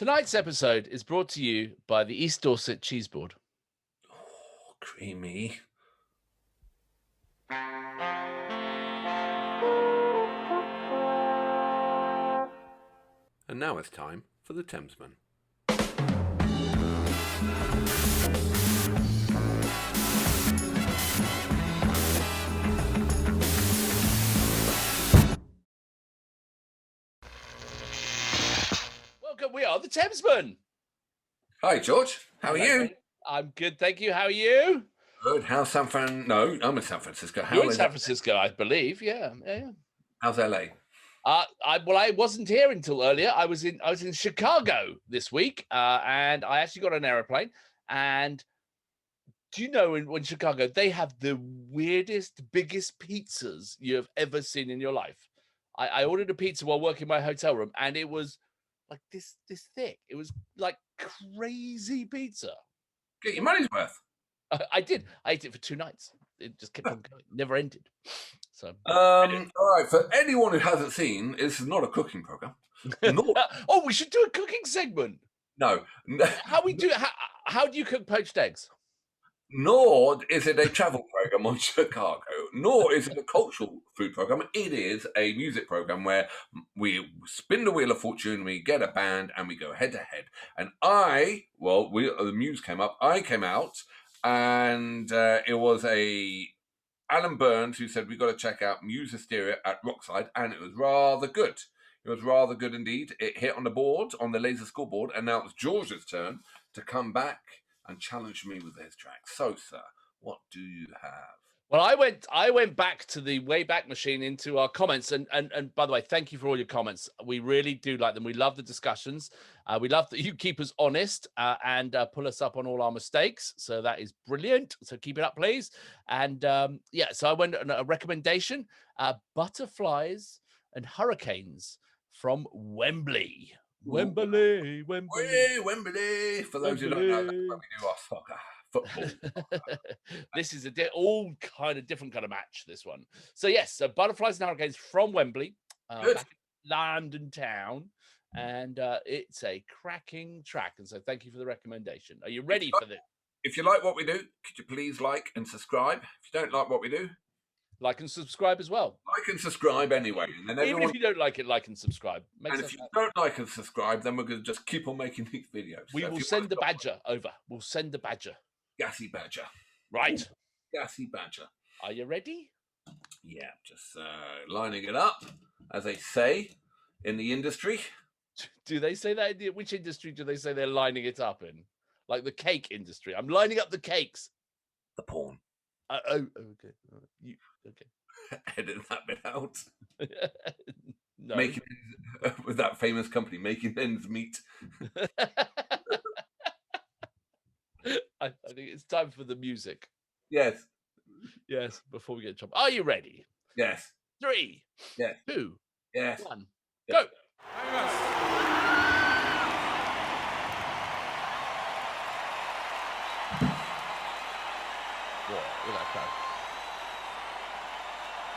Tonight's episode is brought to you by the East Dorset Cheese Board. Oh, creamy. And now it's time for the Thamesmen. Welcome, we are the Thamesmen. Hi, George. How are you? I'm good, thank you. How are you? Good. How's San Fran? No, I'm in San Francisco. You're in San Francisco, I believe. Yeah. How's LA? I wasn't here until earlier. I was in Chicago this week, and I actually got an aeroplane. And do you know in Chicago they have the weirdest, biggest pizzas you have ever seen in your life? I ordered a pizza while working in my hotel room, and it was like this thick. It was like crazy pizza. Get your money's worth. I did. I ate it for 2 nights. It just kept on going. Never ended. So. All right. For anyone who hasn't seen, this is not a cooking program. Oh, we should do a cooking segment. No. How do you cook poached eggs? Nor is it a travel program on Chicago, nor is it a cultural food program. It is a music program where we spin the wheel of fortune, we get a band, and we go head to head. And the Muse came up. I came out, and it was Alan Burns who said we got to check out Muse Hysteria at Rockside, and it was rather good. It was rather good indeed. It hit on the board, on the laser scoreboard, and now it's George's turn to come back and challenge me with his track. So, sir, what do you have? Well, I went back to the Wayback Machine into our comments, and by the way, thank you for all your comments. We really do like them. We love the discussions. We love that you keep us honest and pull us up on all our mistakes. So that is brilliant. So keep it up, please. And so I went on a recommendation: Butterflies and Hurricanes from Wembley. Wembley. Wembley. For those who don't know, that's where we do our soccer, football. This is all kind of different kind of match, this one. So yes, Butterflies and Hurricanes from Wembley, back in London town, and it's a cracking track. And so thank you for the recommendation. Are you ready for this? If you like what we do, could you please like and subscribe? If you don't like what we do, like and subscribe as well. Like and subscribe anyway. And then even if you don't like it, like and subscribe. And if you don't like and subscribe, then we're going to just keep on making these videos. We will send the badger over. We'll send the badger. Gassy badger. Right. Gassy badger. Are you ready? Yeah, just lining it up, as they say in the industry. Do they say that? Which industry do they say they're lining it up in? Like the cake industry. I'm lining up the cakes. The porn. Okay. Okay. Edit that bit out. No. With that famous company, Making Ends Meet. I think it's time for the music. Yes. Before we get in trouble. Are you ready? Yes. 3. Yes. 2. Yes. 1. Yes. Go. Whoa, look at that crowd.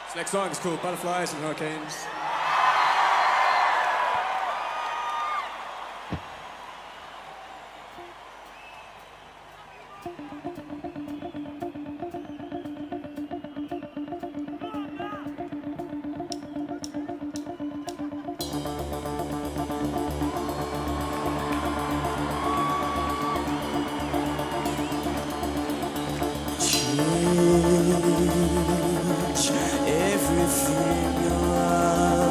This next song is called Butterflies and Hurricanes. Everything you are.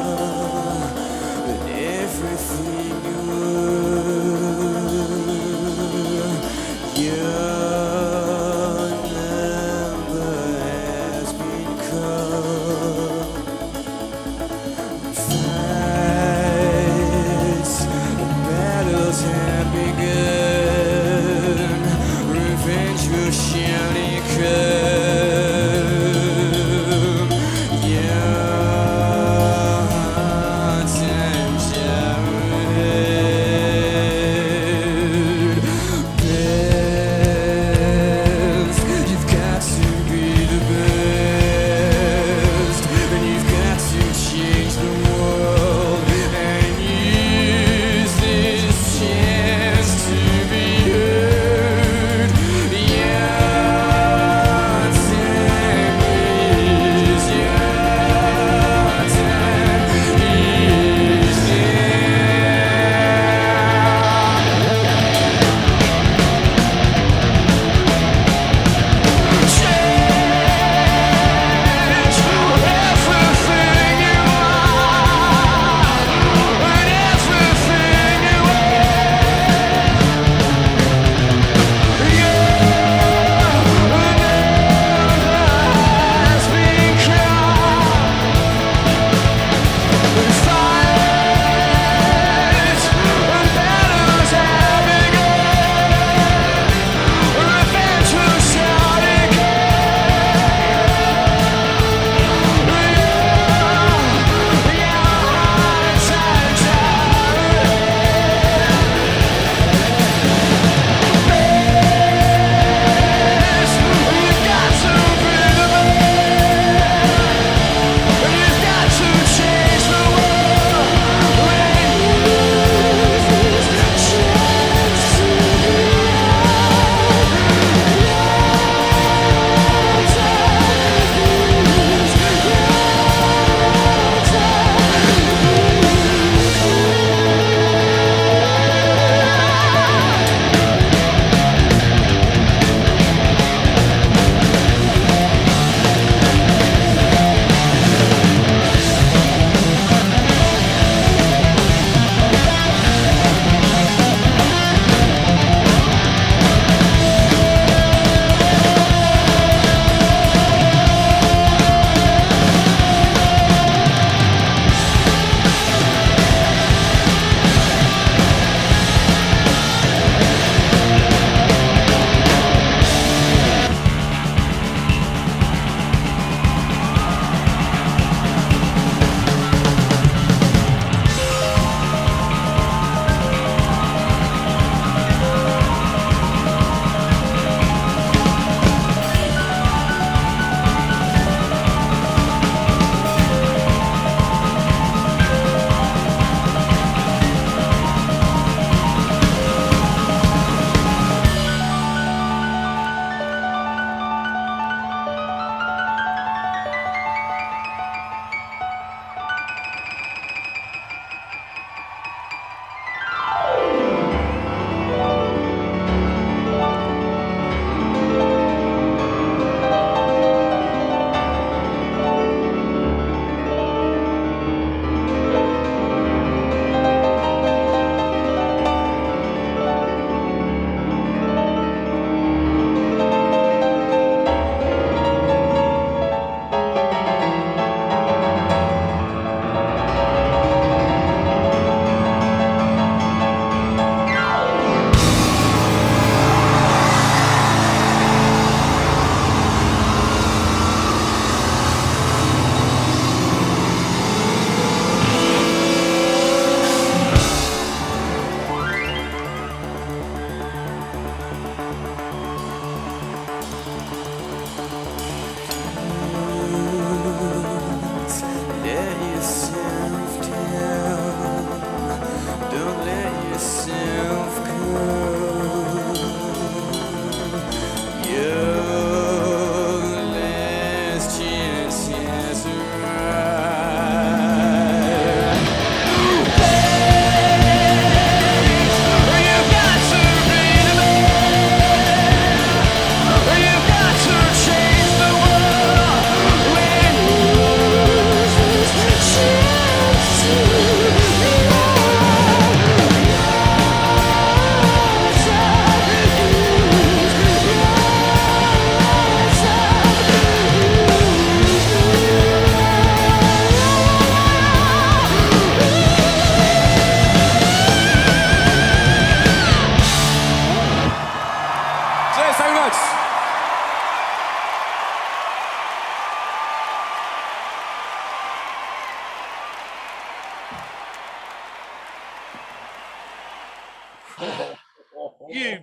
You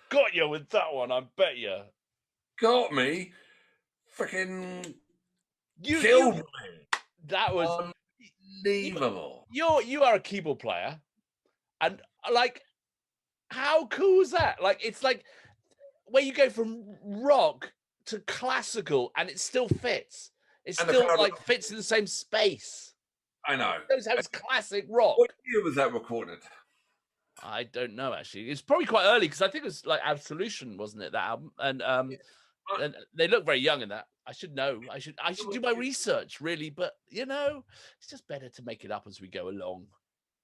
got you with that one, I bet you. Got me. Freaking You killed me. that was Unbelievable. you are a keyboard player, and like, how cool is that? Like, it's like where you go from rock to classical, and it still fits. It And the still crowd, like fits in the same space. I know. Shows how it's classic rock. What year was that recorded? I don't know actually. It's probably quite early because I think it was like Absolution, wasn't it, that album? And they look very young in that. I should know. I should do my research really, but it's just better to make it up as we go along.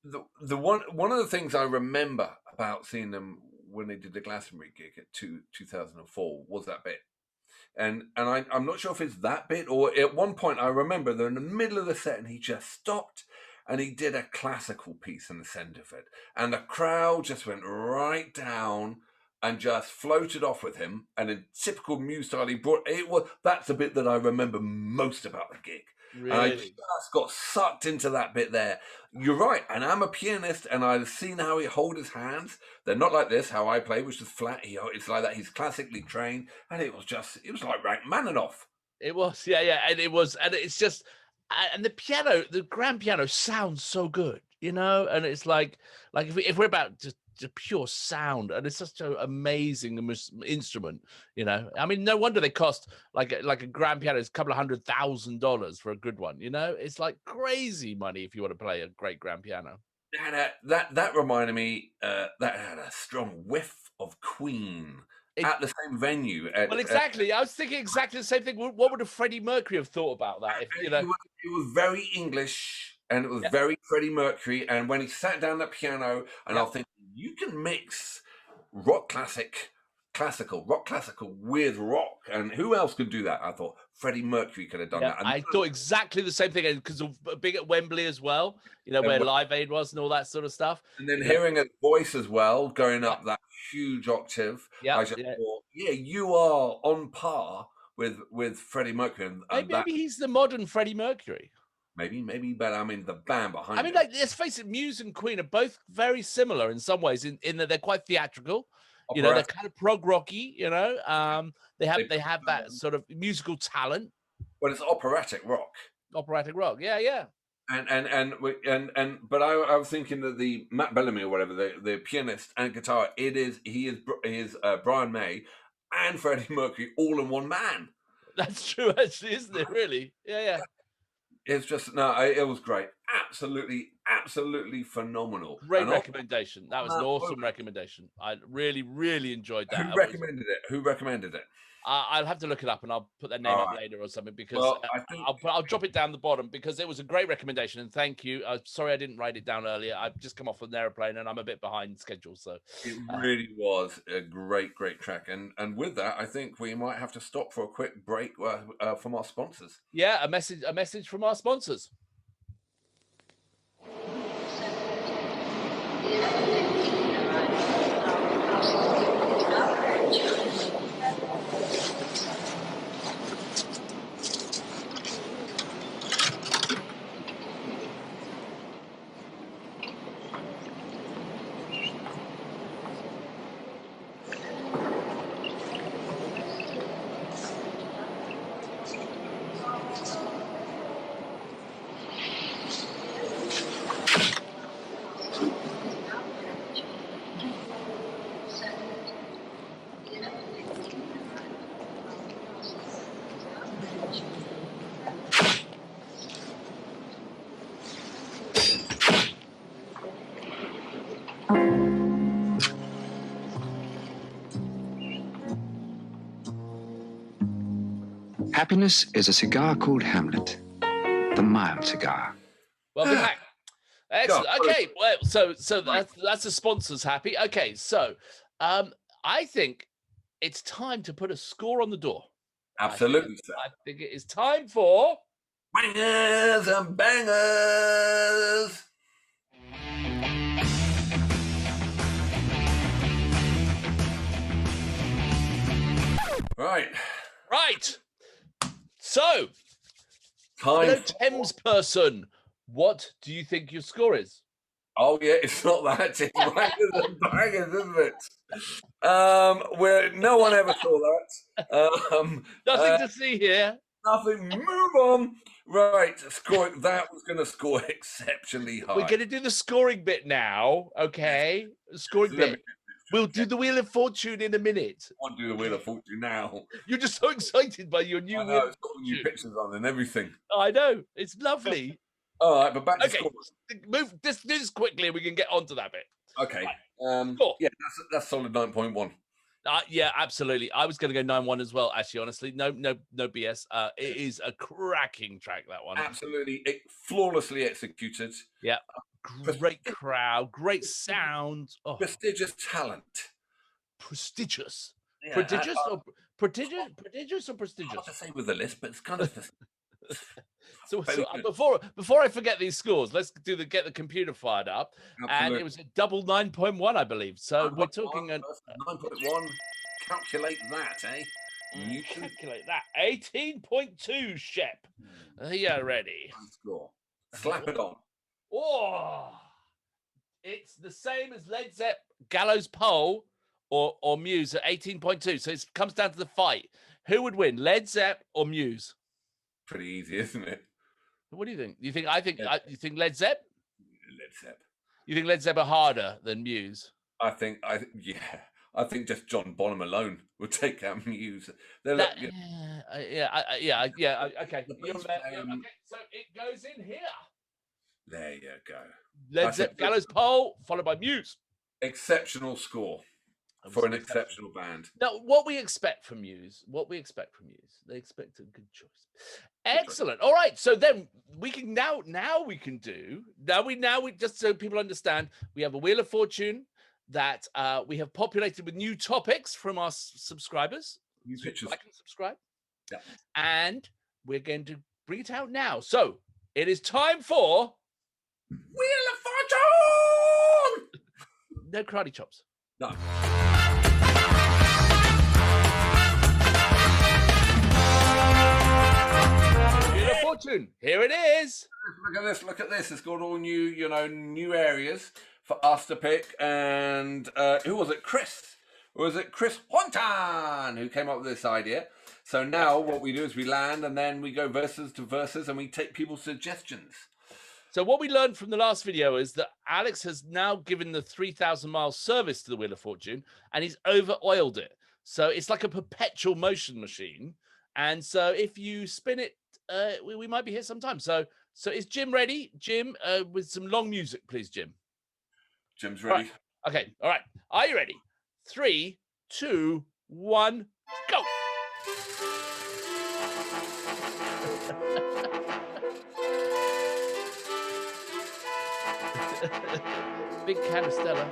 The one of the things I remember about seeing them when they did the Glastonbury gig at 2004 was that bit. And I'm not sure if it's that bit or at one point I remember they're in the middle of the set and he just stopped and he did a classical piece in the centre of it. And the crowd just went right down and just floated off with him. And in typical Muse style, that's the bit that I remember most about the gig. Really? And I just got sucked into that bit there. You're right. And I'm a pianist and I've seen how he hold his hands. They're not like this, how I play, which is flat. It's like that. He's classically trained. And it was like Rachmaninoff. It was, yeah. And it's just, and the piano, the grand piano sounds so good, and it's like if we're about just pure sound, and it's such an amazing instrument, I mean, no wonder they cost like a grand piano is a couple of $100,000 for a good one. It's like crazy money if you want to play a great grand piano. That reminded me that had a strong whiff of Queen at the same venue. Well, exactly. I was thinking exactly the same thing. What would have Freddie Mercury have thought about that? It was very English and it was very Freddie Mercury. And when he sat down at the piano, and I was thinking, you can mix rock classical with rock, and who else could do that? I thought Freddie Mercury could have done that. And I thought exactly the same thing because of big at Wembley as well, where Live Aid was and all that sort of stuff. And then hearing a voice as well, going up that huge octave. I just thought, you are on par with Freddie Mercury. And maybe he's the modern Freddie Mercury. Maybe, but I mean, the band behind I mean, like, let's face it, Muse and Queen are both very similar in some ways in that they're quite theatrical. They're kind of prog rocky. They have that sort of musical talent. But it's operatic rock. Operatic rock, yeah. But I was thinking that the Matt Bellamy or whatever, the pianist and guitar, he is Brian May and Freddie Mercury all in one man. That's true, actually, isn't it? Really? Yeah. It's just it was great. Absolutely phenomenal. Great recommendation. That was an awesome recommendation. I really, really enjoyed that. Who recommended it? I'll have to look it up and I'll put their name up later or something because I'll drop it down the bottom because it was a great recommendation and thank you. Sorry I didn't write it down earlier. I've just come off an airplane and I'm a bit behind schedule. So it really was a great track. And with that, I think we might have to stop for a quick break from our sponsors. Yeah, a message from our sponsors. Happiness is a cigar called Hamlet, the mild cigar. Welcome back. Excellent. Okay, well, so that's the sponsors happy. Okay, so I think it's time to put a score on the door. Absolutely, sir. I think it is time for Wingers and Bangers. Right. So, hello, Thames person. What do you think your score is? Oh yeah, it's not that. It's Wangers and Bangers, isn't it? Where no one ever saw that. Nothing to see here. Nothing. Move on. Right, score. That was going to score exceptionally high. We're going to do the scoring bit now. Okay, the scoring bit. We'll do the Wheel of Fortune in a minute. I want to do the Wheel of Fortune now. You're just so excited by your new. I know, it's got new pictures on and everything. I know, it's lovely. All right, but back to scoring. Move this quickly, and we can get onto that bit. Okay. Right. Yeah, that's solid 9.1. Yeah, absolutely. I was going to go 9.1 as well. Actually, honestly, no BS. It is a cracking track, that one. Absolutely, flawlessly executed. Yeah, great crowd, great sound. Oh. Prestigious talent. Prestigious. Yeah, prodigious or prodigious or prestigious? Hard to say with the list, but it's kind of. So before I forget these scores, let's get the computer fired up. Absolutely. And it was a double 9.1, I believe. So we're talking a 9.1. Calculate that, eh? You calculate that. 18.2, Shep. Are you ready? Score. Slap it on. Oh, it's the same as Led Zepp, Gallows Pole, or Muse at 18.2. So it comes down to the fight. Who would win, Led Zepp or Muse? Pretty easy, isn't it? What do you think? You think Led Zepp? Led Zepp. You think Led Zepp are harder than Muse? I think just John Bonham alone would take out Muse. Okay. Okay, so it goes in here. There you go. Led Zepp, Gallows Pole, followed by Muse. Exceptional score for an exceptional band. Now, what we expect from Muse, they expect a good choice. Excellent. All right, so then we can we just so people understand, we have a Wheel of Fortune that we have populated with new topics from our subscribers. New pictures. Like and subscribe. Yeah. And we're going to bring it out now. So it is time for Wheel of Fortune. No karate chops. No. Wheel of Fortune. Here it is. Look at this. It's got all new areas for us to pick. And who was it? Chris. Was it Chris Hontan who came up with this idea? So now what we do is we land and then we go verses to verses and we take people's suggestions. So what we learned from the last video is that Alex has now given the 3,000-mile service to the Wheel of Fortune and he's over-oiled it. So it's like a perpetual motion machine. And so if you spin it, we might be here sometime. So is Jim ready? Jim, with some long music, please, Jim. Jim's ready. Right. Okay, all right. Are you ready? 3, 2, 1, go! Big can of Stella.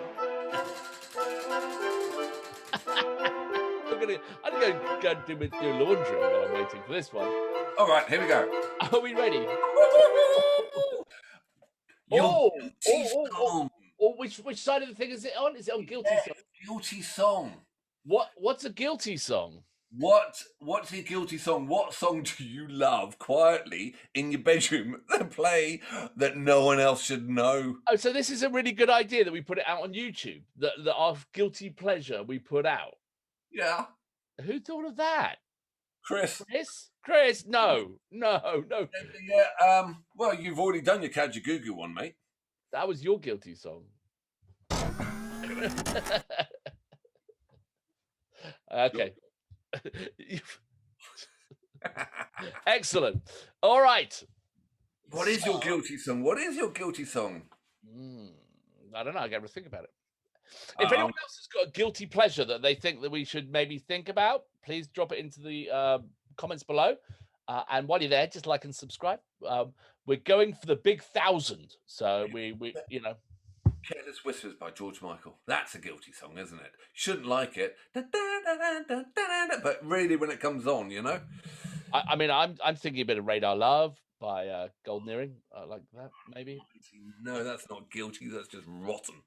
I'm gonna go do laundry while I'm waiting for this one. All right, here we go. Are we ready? Which side of the thing is it on? Is it on guilty song? Guilty song. What's a guilty song? What's a guilty song? What song do you love quietly in your bedroom that play that no one else should know? Oh, so this is a really good idea that we put it out on YouTube. That our guilty pleasure we put out. Yeah. Who thought of that? Chris, no. Yeah, well, you've already done your Kajagoogoo one, mate. That was your guilty song. Okay. Excellent. All right. What is your guilty song? I don't know. I got to think about it. If anyone else has got a guilty pleasure that they think that we should maybe think about, please drop it into the comments below. And while you're there, just like and subscribe. We're going for the big 1,000. So we Careless Whispers by George Michael. That's a guilty song, isn't it? Shouldn't like it. But really when it comes on, I mean, I'm thinking a bit of Radar Love by Golden Earring. Like that, maybe. No, that's not guilty. That's just rotten.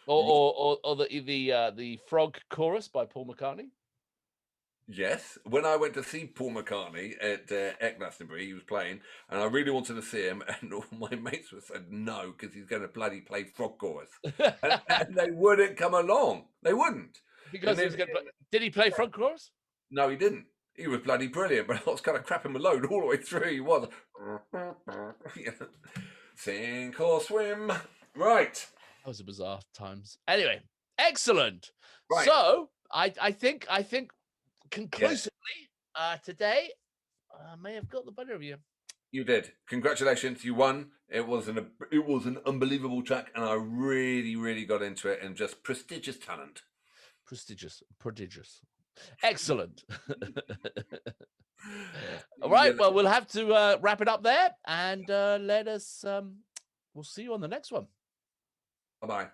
Or the Frog Chorus by Paul McCartney. Yes, when I went to see Paul McCartney at Glastonbury, he was playing, and I really wanted to see him, and all my mates were said no because he's going to bloody play Frog Chorus, and they wouldn't come along. They wouldn't. Because he was going to. Did he play front chorus? No, he didn't. He was bloody brilliant, but I was kind of crapping my load all the way through. He was. Sink or swim. Right. That was a bizarre times. Anyway, excellent. Right. So I think conclusively today I may have got the better of you. You did. Congratulations, you won. It was an unbelievable track, and I really got into it, and just prestigious talent. Prodigious. Excellent. All right. Well, we'll have to wrap it up there, and let us. We'll see you on the next one. Bye-bye.